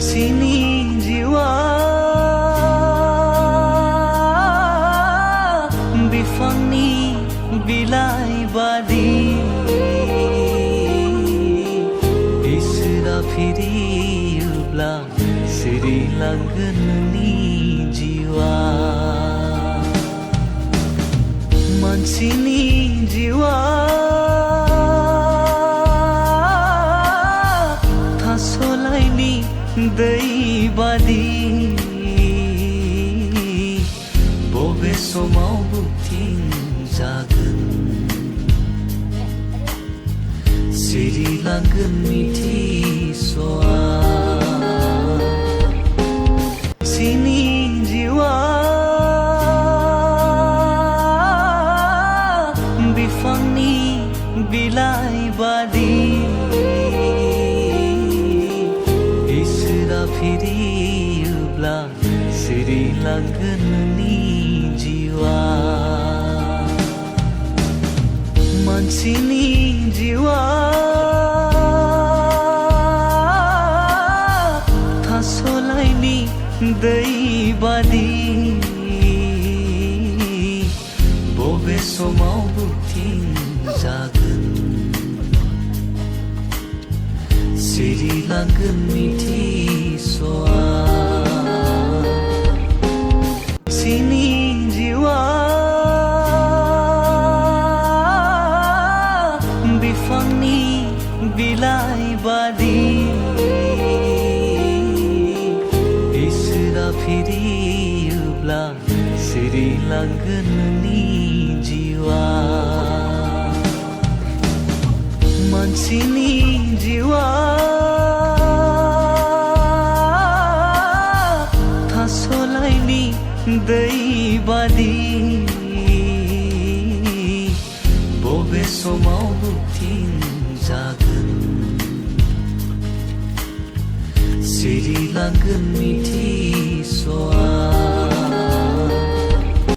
sini jiwa बिफांनि बिलाइ बादि इसोरा फिरियोब्ला सिरिलांगोन नोंनि जिउआ मानसिनि जिउआ थास'लाइनि दै बादि बबे समाव बुथिंजागोन सिरिलांगोन मिथिस'आ सिनि जिउआ बिफांनि बिलाइ बादि इसोरा फिरियोब्ला सिरिलांगोन नोंनि जिउआ मानसिनि जिउआ थास'लाइनि दै बादि बबे समाव बुथिंजागोन सिरिलांगोन मिथिस'आ सिनि जिउआ बिफांनि बिलाइ बादि इसोरा फिरियोब्ला सिरिलांगोन नोंनि जिउआ मानसिनि जिउआ थास'लाइनि दै बादि बबे समाव बुथिंजागोन सिरिलांगोन मिथिस'आ